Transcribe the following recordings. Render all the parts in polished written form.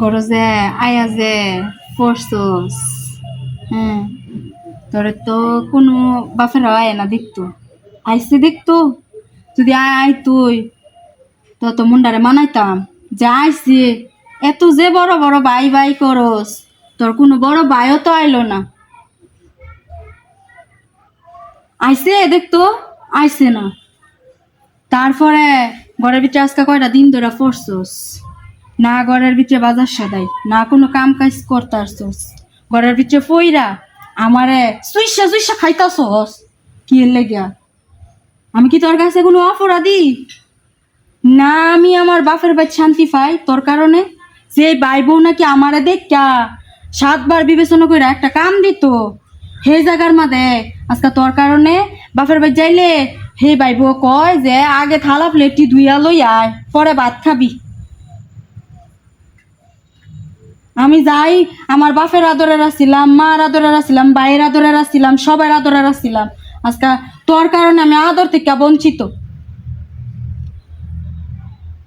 গরজে আয়া যে পড়ছস। হ্যাঁ, তোরে তো কোনো বাপের আয় না দেখতো, আইসে দেখতো। যদি আয় তুই তো মুন্ডারে মানাইতাম যে আইসি। এত যে বড় বড় বাই বাই করস, তোর কোনো বড় ভাইও তো আইলো না। আইসে দেখতো, আইসে না। তারপরে ঘরের ভিতরে আজকে কয়টা দিন ধরে পড়ছস, না ঘরের ভিতরে বাজার সদাই, না কোনো কাম কাজ করতারছস। ঘরের ভিতরে পইরা আমারে সুইসা সুইসা খাইতাছস। কি লেগা? আমি কি তোর কাছে কোনো অপরাধী না? আমি আমার বাপের বাড়ি শান্তি পাই তোর কারণে। যে ভাই বউ নাকি আমারে দেখা 7 বার বিবেচনা করে একটা কাম দিত, হে জায়গার মাঝে আজকে তোর কারণে বাপের বাড়ি যাইলে হে ভাই বউ কয় যে আগে থালা প্লেটটি ধুইয়া লই আয়, পরে ভাত খাবি। আমি যাই, আমার বাপের আদরের আসছিলাম, মার আদরের আসছিলাম, ভাইয়ের আদরের আসছিলাম, সবার আদরের আসছিলাম। আজকে তোর কারণে আমি আদর থেকে বঞ্চিত।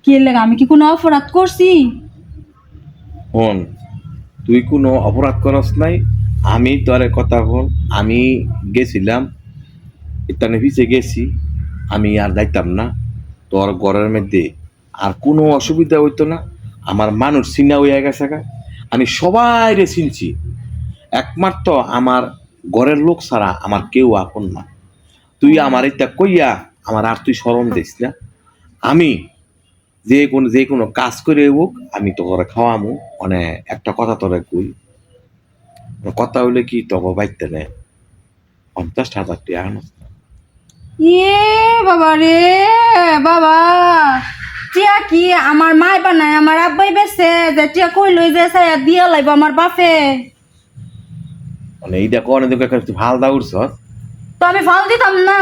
কি লেগে? আমি কি কোনো অপরাধ করছি? হন, তুই কোনো অপরাধ করস নাই। আমি তোর কথা হল, আমি গেছিলাম ইতানে ভিজে গেছি, আমি আর যাইতাম না তোর ঘরের মধ্যে। আর কোনো অসুবিধা হইতো না। আমার মানুষ চিনা হইয়া গেছে গা, আমি সবাই রে চিনছি। একমাত্র আমার ঘরের লোক ছাড়া আমার কেউ আপন না। তুই আমার এটা কইয়া আমার আর তুই শরম দিস না। আমি যে কোনো কাজ করে হোক আমি তোরে খাওয়ামু। মানে একটা কথা তোরে কই, কথা হইলে কি তবে বাইতে নেয় 50,000 টাকা আনস। ইয়ে বাবা রে বাবা, টিয়া কি আমার মাই বানায় আমার আব্বাই বেছে যে টিয়া কই লই যে সায়া দিয়া লাইব আমার বাপে। মানে এইটা কনে দেখে তুই ভাল দা উঠছ। তো আমি ফাল দিতাম না।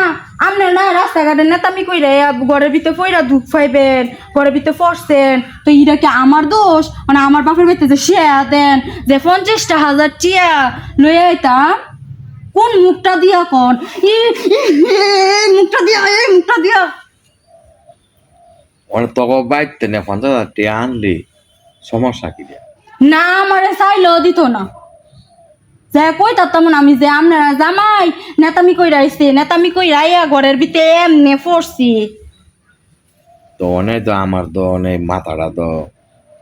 আমনে না রাস্তাঘাটে নেতামি কইরা ঘরের ভিতরে পইরা দুঃখ পাইবেন, ঘরের ভিতরে পড়ছেন, তো ইটা কি আমার দোষ? মানে আমার বাপের বাড়িতে যে শেয়া দেন যে 50,000 টিয়া লইয়া আইতাম, কোন মুখটা দিয়া কন? মুখটা দিয়া, মুখটা দিয়া। মানে তবে বাইতে নেয় 50,000 টাকা আনলে সমস্যা কি রে? না আমারে চাইলেও দিত না। যে কই তাতাম আমি যে আপনারা জামাই নেতামি কইরা আইছে, নেতামি কইরা আইয়া ঘরের ভিতরে এমনে পড়ছি। তো অনেক তো আমার তো অনেক মাথাটা তো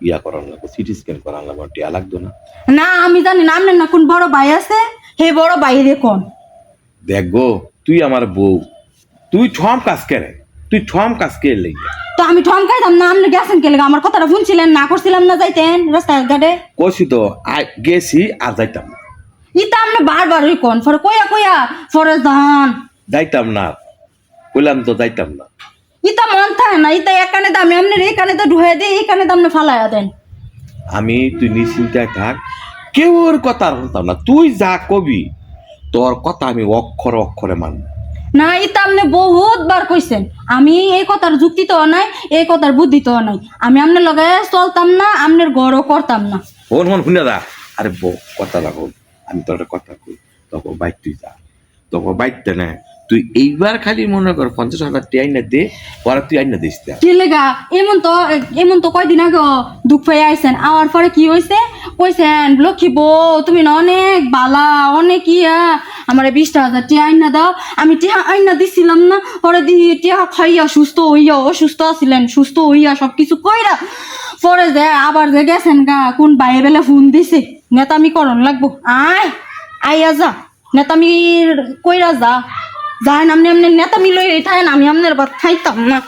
ইয়া করার লাগবে, সিটি স্ক্যান করার লাগবে, টিয়া লাগতো না। না আমি জানি না আপনার না কোন বড় ভাই আছে, হে বড় ভাই রে কোন। দেখ গো, তুই আমার বউ, তুই ঠম কাজ করে, তুই ঠম কাজ কে লেগে তো আমি ঠমকাইতাম না? আপনি গেছেন কে লেগে? আমার কথাটা শুনছিলেন না? করছিলাম না যাইতেন রাস্তাঘাটে? কইছি তো গেছি আর যাইতাম না। ইতা আপনি বারবার ওই কোন ফরে কইয়া কইয়া ফরে যান। যাইতাম না, বললাম তো যাইতাম না। ইতা মন থাকে না, ইতা এক কানে দামে আপনার এই কানে তো ঢুয়ে দেয়, এই কানে দামনে ফালাইয়া দেন। আমি তুই নিশ্চিন্তায় থাক, কেউ ওর কথা আর শুনতাম না। তুই যা কবি তোর কথা আমি অক্ষরে অক্ষরে মানব। না ইতা আপনি বহুত বার কইছেন, আমি এই কথার যুক্তি তো নাই, এই কথার বুদ্ধি তো নাই। আমি আপনার লগে চলতাম না, আপনার গড়ও করতাম না। হন হন শুনে যা। আরে বউ কথা রাখো, আমি তোর একটা কথা কই, তখন বাইক তুই যা, তখন বাইকতে না। তুই এইবার খালি মনে কর 50,000 টাকা আইনা দে, পরে তুই আইনা দিস না। কি লেগা? এমন তো কয়দিন আগে দুঃখ পেয়ে আইছেন, আওয়ার পরে কি হয়েছে কইছেন, লক্ষ্মী বউ তুমি না অনেক বালা, অনেক ইয়া, আমার 20,000 টিয়া আইনা দাও। আমি টিয়া আইনা দিছিলাম না, পরে দিয়ে টিয়া খাইয়া সুস্থ হইয়া, অসুস্থ আছিলেন, সুস্থ হইয়া সবকিছু কইরা পরে যে আবার যে গেছেন গা কোন বাইরে বেলা ফোন দিছে নেতামি করন লাগবো। আইয়া যা নেতামি কইরা যা, যায় না আপনি নেতামি লই থাকেন, আমি আপনার বাদ খাইতাম না।